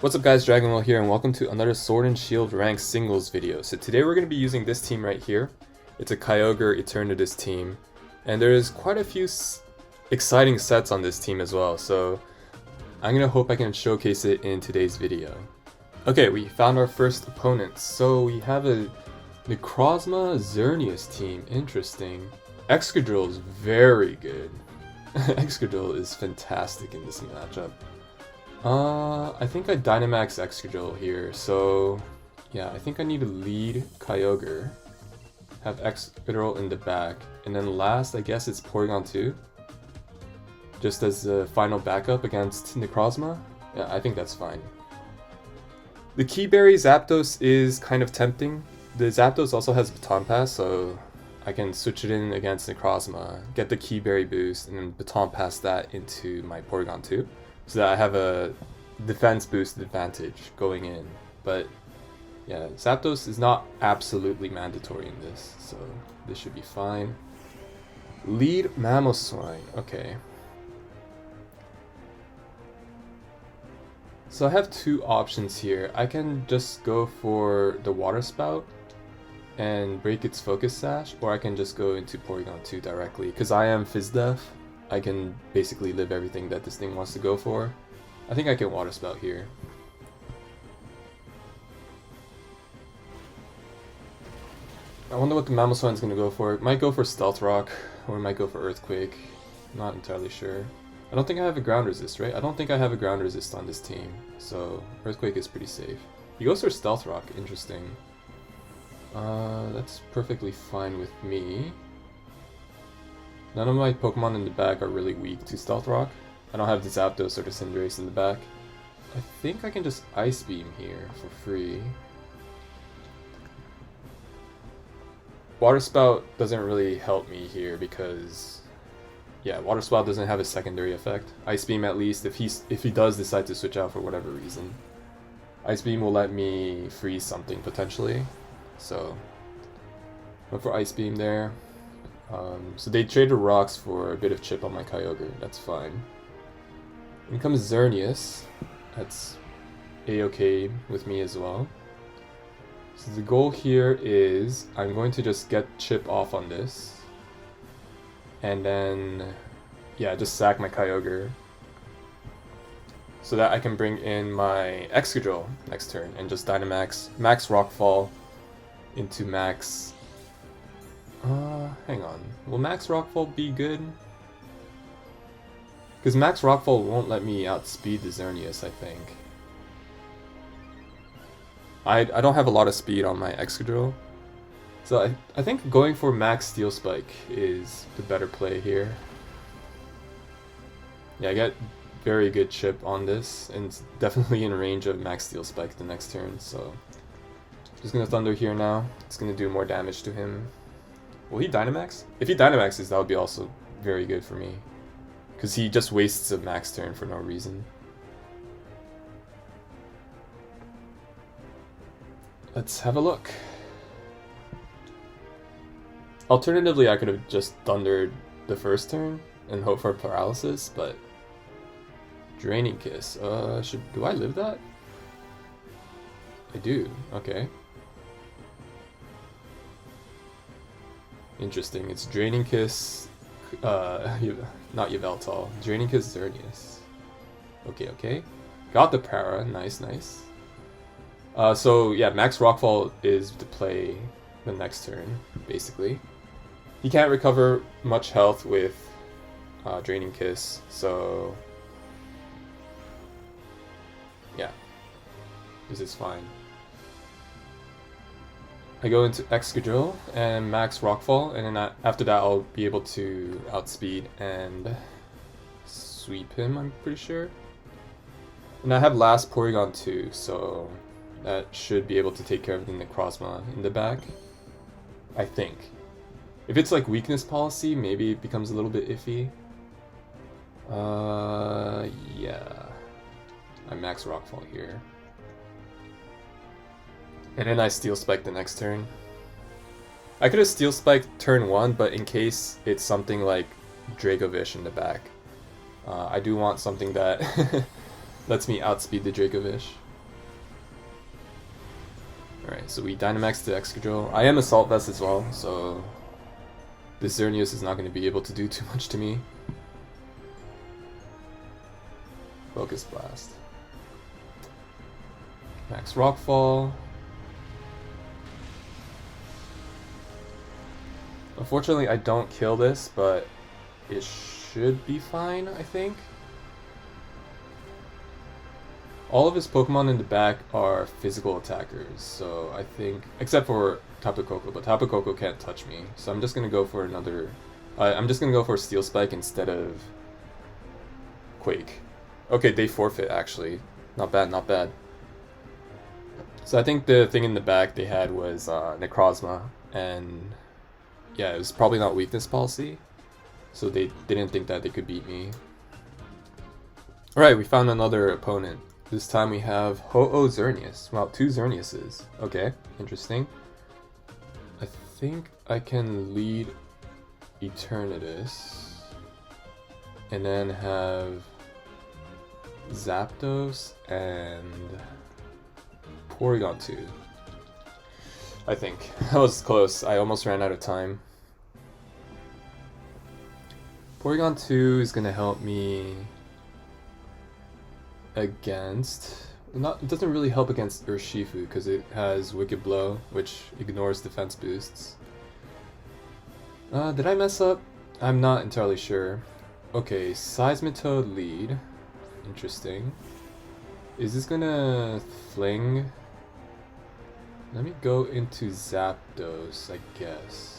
What's up guys, Dragonwell here, and welcome to another Sword and Shield ranked singles video. So today we're going to be using this team right here. It's a Kyogre Eternatus team, and there's quite a few exciting sets on this team as well, so I'm going to hope I can showcase it in today's video. Okay, we found our first opponent. So we have a NECROZMA-Xerneas team. Interesting. Excadrill is very good. Excadrill is fantastic in this matchup. I think I Dynamax Excadrill here, so yeah, I think I need to lead Kyogre, have Excadrill in the back, and then last I guess it's Porygon 2, just as the final backup against NECROZMA. Yeah, I think that's fine. The Keyberry Zapdos is kind of tempting. The Zapdos also has Baton Pass, so I can switch it in against NECROZMA, get the Keyberry boost, and then Baton Pass that into my Porygon 2. So that I have a defense boost advantage going in. But yeah, Zapdos is not absolutely mandatory in this, so this should be fine. Lead Mamoswine, okay. So I have two options here. I can just go for the Water Spout and break its Focus Sash, or I can just go into Porygon 2 directly. Because I am Fizdef, I can basically live everything that this thing wants to go for. I think I can Water Spout here. I wonder what the Mamoswine's gonna go for. It might go for Stealth Rock, or it might go for Earthquake. I'm not entirely sure. I don't think I have a Ground Resist, right? I don't think I have a Ground Resist on this team, so Earthquake is pretty safe. He goes for Stealth Rock, interesting. That's perfectly fine with me. None of my Pokemon in the back are really weak to Stealth Rock. I don't have the Zapdos or the Cinderace in the back. I think I can just Ice Beam here for free. Water Spout doesn't really help me here because, yeah, Water Spout doesn't have a secondary effect. Ice Beam, at least, if he does decide to switch out for whatever reason, Ice Beam will let me freeze something potentially. So, look for Ice Beam there. So they traded rocks for a bit of chip on my Kyogre, that's fine. In comes Xerneas, that's a-okay with me as well. So the goal here is, I'm going to just get chip off on this. And then, yeah, just sack my Kyogre. So that I can bring in my Excadrill next turn and just Dynamax, Max Rockfall into Max... hang on. Will Max Rockfall be good? Because Max Rockfall won't let me outspeed the Xerneas, I think. I don't have a lot of speed on my Excadrill. So I think going for Max Steel Spike is the better play here. Yeah, I get very good chip on this, and it's definitely in range of Max Steel Spike the next turn, so... Just gonna Thunder here now. It's gonna do more damage to him. Will he Dynamax? If he Dynamaxes, that would be also very good for me. Because he just wastes a max turn for no reason. Let's have a look. Alternatively, I could have just Thundered the first turn and hope for Paralysis, but... Draining Kiss. Do I live that? I do. Okay. Interesting. It's Draining Kiss, not Yveltal. Draining Kiss Xerneas. Okay. Got the Para. Nice. So yeah, Max Rockfall is to play the next turn, basically. He can't recover much health with Draining Kiss, so yeah, this is fine. I go into Excadrill and Max Rockfall, and then after that I'll be able to outspeed and sweep him, I'm pretty sure. And I have last Porygon 2, so that should be able to take care of the NECROZMA in the back, I think. If it's like weakness policy, maybe it becomes a little bit iffy. Yeah. I Max Rockfall here. And then I Steel Spike the next turn. I could have Steel Spiked turn 1, but in case it's something like Dracovish in the back, I do want something that lets me outspeed the Dracovish. Alright, so we Dynamax the Excadrill. I am Assault Vest as well, so this Xerneas is not going to be able to do too much to me. Focus Blast. Max Rockfall. Unfortunately, I don't kill this, but it should be fine, I think. All of his Pokemon in the back are physical attackers, so I think, except for Tapu Koko, but Tapu Koko can't touch me, so I'm just gonna go for another. I'm just gonna go for Steel Spike instead of Quake. Okay, they forfeit actually. Not bad, not bad. So I think the thing in the back they had was Necrozma, and yeah, it was probably not weakness policy, so they didn't think that they could beat me. Alright, we found another opponent. This time we have Ho-Oh Xerneas. Wow, 2 Xerneases. Okay, interesting. I think I can lead Eternatus and then have Zapdos and Porygon 2. I think. That was close. I almost ran out of time. Porygon 2 is gonna help me against, it doesn't really help against Urshifu because it has Wicked Blow, which ignores defense boosts. Did I mess up? I'm not entirely sure. Okay, SEISMITOAD lead. Interesting. Is this gonna fling? Let me go into Zapdos, I guess.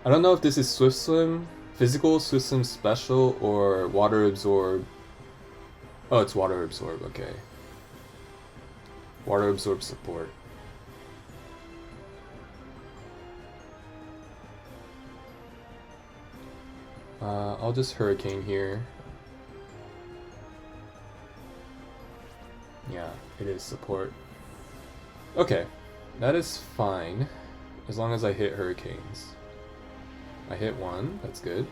I don't know if this is Swift Swim, Physical, Swift Swim Special, or Water Absorb. Oh, it's Water Absorb, okay. Water Absorb support. I'll just Hurricane here. Yeah, it is support. Okay, that is fine, as long as I hit Hurricanes. I hit one, that's good.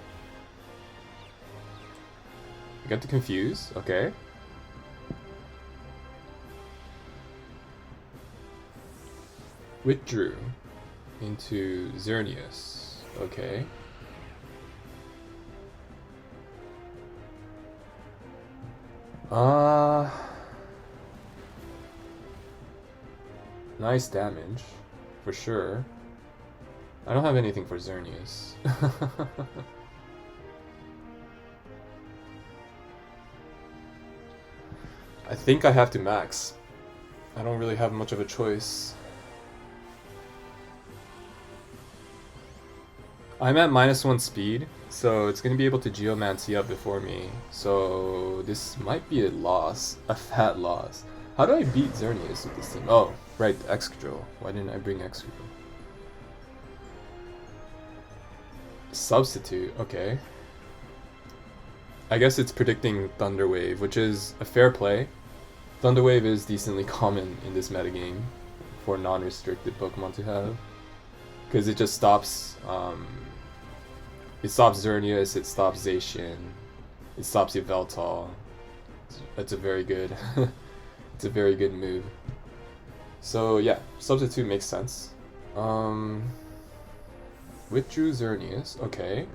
I got to confuse, okay. Withdrew into Xerneas, okay. Nice damage, for sure. I don't have anything for Xerneas. I think I have to max. I don't really have much of a choice. I'm at -1 speed, so it's going to be able to Geomancy up before me. So this might be a loss, a fat loss. How do I beat Xerneas with this team? Oh, right, the Excadrill. Why didn't I bring Excadrill? Substitute, okay. I guess it's predicting Thunder Wave, which is a fair play. Thunder Wave is decently common in this metagame for non-restricted Pokemon to have, because it just stops. It stops Xerneas, it stops Zacian, it stops Yveltal. That's a very good. It's a very good move. So yeah, substitute makes sense. Withdrew Xerneas, okay.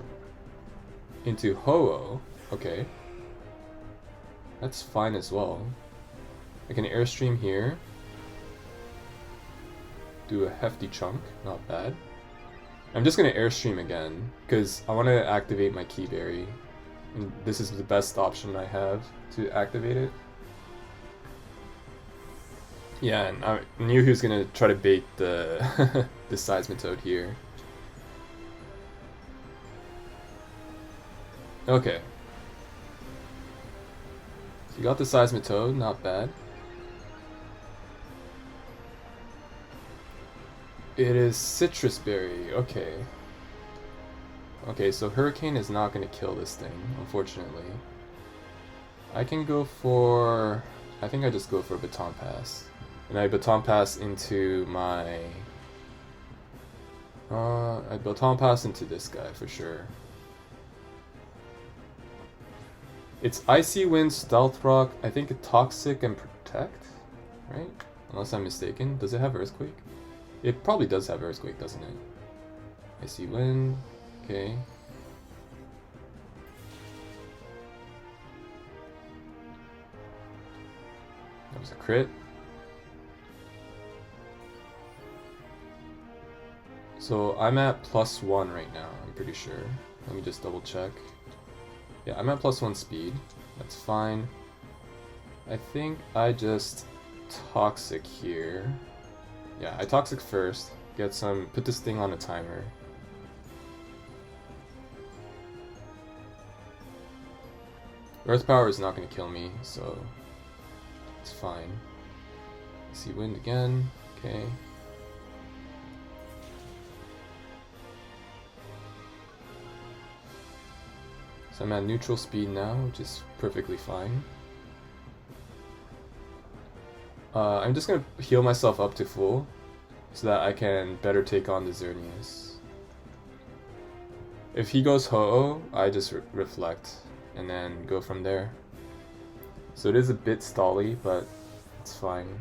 Into Ho-Oh, okay. That's fine as well. I can Airstream here. Do a hefty chunk, not bad. I'm just gonna Airstream again, because I want to activate my Keyberry. And this is the best option I have to activate it. Yeah, and I knew he was gonna try to bait the the Seismitoad here. Okay. So you got the Seismitoad, not bad. It is Citrus Berry, okay. Okay, so Hurricane is not going to kill this thing, unfortunately. I can go for... I think I just go for Baton Pass. And I Baton Pass into my... I Baton Pass into this guy for sure. It's Icy Wind, Stealth Rock, I think Toxic and Protect, right? Unless I'm mistaken. Does it have Earthquake? It probably does have Earthquake, doesn't it? Icy Wind, okay. That was a crit. So I'm at +1 right now, I'm pretty sure. Let me just double check. Yeah, I'm at +1 speed. That's fine. I think I just Toxic here. Yeah, I Toxic first. Get some. Put this thing on a timer. Earth Power is not going to kill me, so it's fine. See Wind again. Okay. So I'm at neutral speed now, which is perfectly fine. I'm just gonna heal myself up to full, so that I can better take on the Xerneas. If he goes Ho-Oh, I just reflect, and then go from there. So it is a bit stally, but it's fine.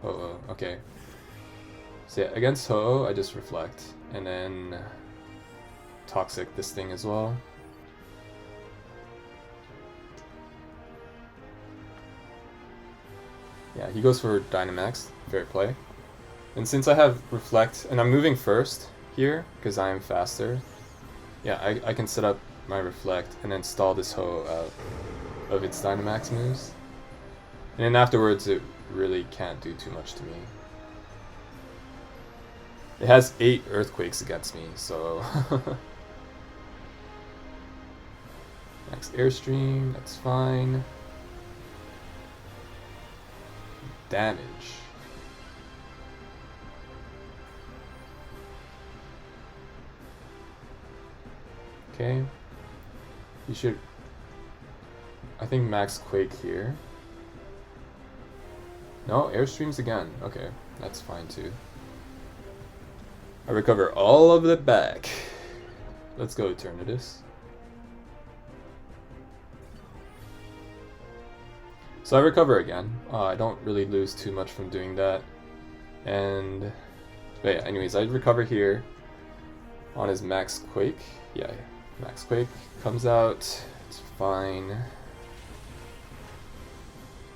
Ho-Oh, okay. So yeah, against Ho-Oh, I just reflect, and then Toxic this thing as well. Yeah, he goes for Dynamax, fair play. And since I have Reflect, and I'm moving first here, because I am faster, yeah, I can set up my Reflect and then stall this Ho-Oh out of its Dynamax moves. And then afterwards it really can't do too much to me. It has 8 Earthquakes against me, so... Max Airstream, that's fine. Damage. Okay. You should... I think Max Quake here. No, Airstreams again. Okay, that's fine too. I recover all of it back. Let's go Eternatus. So I recover again. I don't really lose too much from doing that. And but yeah, anyways, I recover here on his Max Quake. Yeah, Max Quake comes out. It's fine.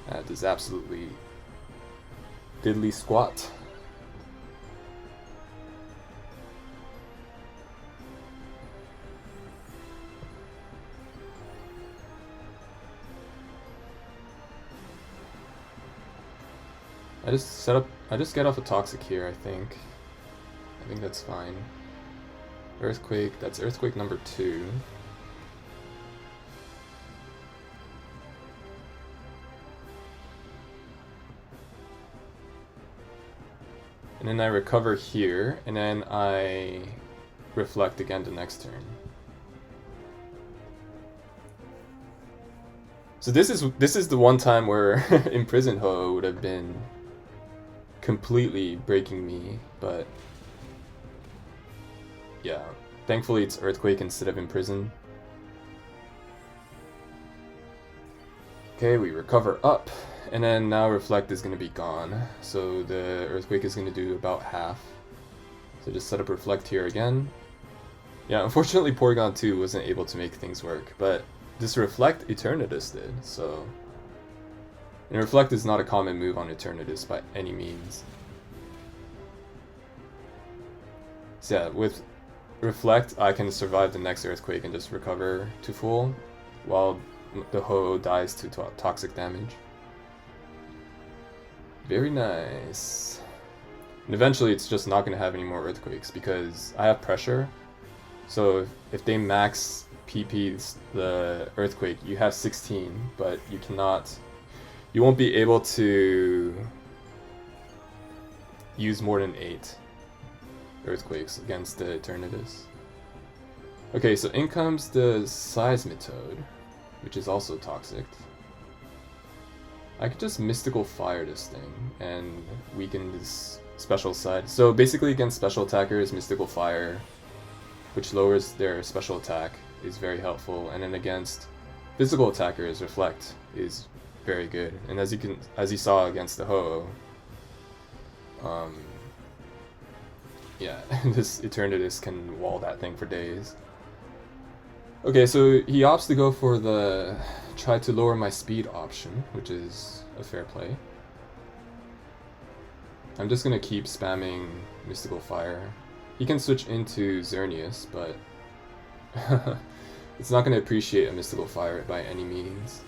That does absolutely diddly squat. I just get off a Toxic here, I think. I think that's fine. Earthquake, that's Earthquake number 2. And then I recover here, and then I reflect again the next turn. So this is the one time where Imprisoned Ho-Oh would have been completely breaking me, but yeah, thankfully it's Earthquake instead of Imprison. Okay, we recover up, and then now Reflect is going to be gone, so the Earthquake is going to do about half. So just set up Reflect here again. Yeah, unfortunately Porygon 2 wasn't able to make things work, but this Reflect Eternatus did, so... And Reflect is not a common move on Eternatus by any means. So yeah, with Reflect, I can survive the next Earthquake and just recover to full, while the Ho-Oh dies to toxic damage. Very nice. And eventually it's just not going to have any more Earthquakes, because I have Pressure. So if they max PPs the Earthquake, you have 16, but you cannot... You won't be able to use more than 8 Earthquakes against the Eternatus. Okay, so in comes the SEISMITOAD, which is also toxic. I could just Mystical Fire this thing and weaken this special side. So basically against special attackers, Mystical Fire, which lowers their special attack, is very helpful. And then against physical attackers, Reflect is very good, and as you saw against the Ho-Oh, yeah, this Eternatus can wall that thing for days. Okay, so he opts to go for the try to lower my speed option, which is a fair play. I'm just gonna keep spamming Mystical Fire. He can switch into Xerneas, but it's not gonna appreciate a Mystical Fire by any means.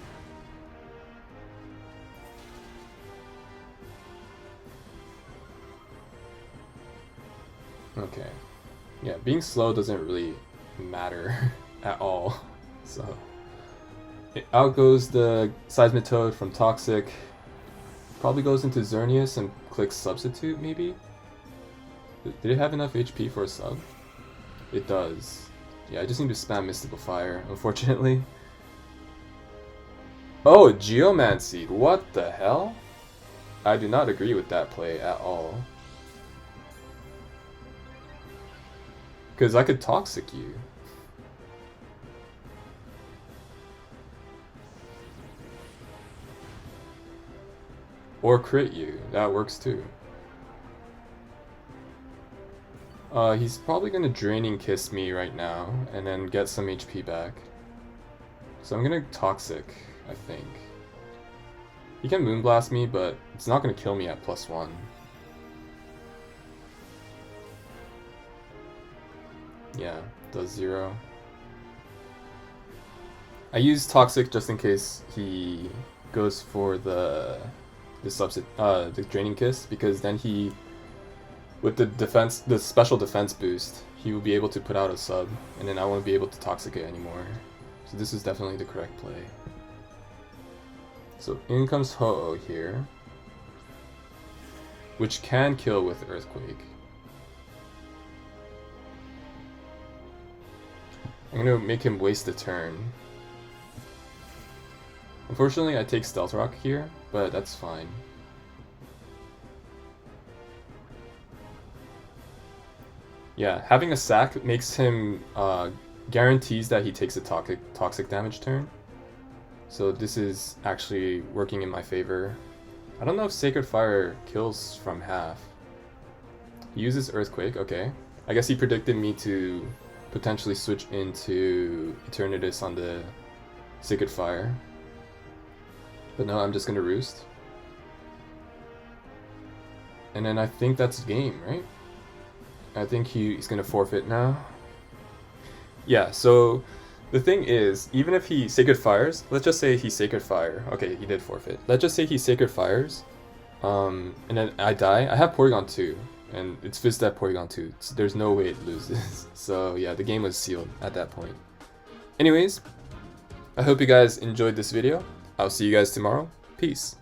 Okay. Yeah, being slow doesn't really matter at all. So out goes the SEISMITOAD from Toxic. Probably goes into Xerneas and clicks Substitute, maybe? Did it have enough HP for a sub? It does. Yeah, I just need to spam Mystical Fire, unfortunately. Oh, Geomancy! What the hell? I do not agree with that play at all. Because I could Toxic you. Or crit you, that works too. He's probably gonna Draining Kiss me right now, and then get some HP back. So I'm gonna Toxic, I think. He can Moonblast me, but it's not gonna kill me at +1. Yeah, does 0. I use Toxic just in case he goes for the Draining Kiss, because then he, with the special defense boost, he will be able to put out a sub, and then I won't be able to Toxic it anymore. So this is definitely the correct play. So in comes Ho-Oh here, which can kill with Earthquake. I'm gonna make him waste a turn. Unfortunately, I take Stealth Rock here, but that's fine. Yeah, having a sack makes him guarantees that he takes a toxic damage turn. So this is actually working in my favor. I don't know if Sacred Fire kills from half. He uses Earthquake, okay. I guess he predicted me to potentially switch into Eternatus on the Sacred Fire. But no, I'm just gonna Roost. And then I think that's game, right? I think he's gonna forfeit now. Yeah, so the thing is, even if he Sacred Fires, let's just say he Sacred Fire. Okay, he did forfeit. Let's just say he Sacred Fires, and then I die. I have Porygon 2, and it's Fizzstep Porygon 2. So there's no way it loses. So yeah, the game was sealed at that point. Anyways, I hope you guys enjoyed this video. I'll see you guys tomorrow. Peace.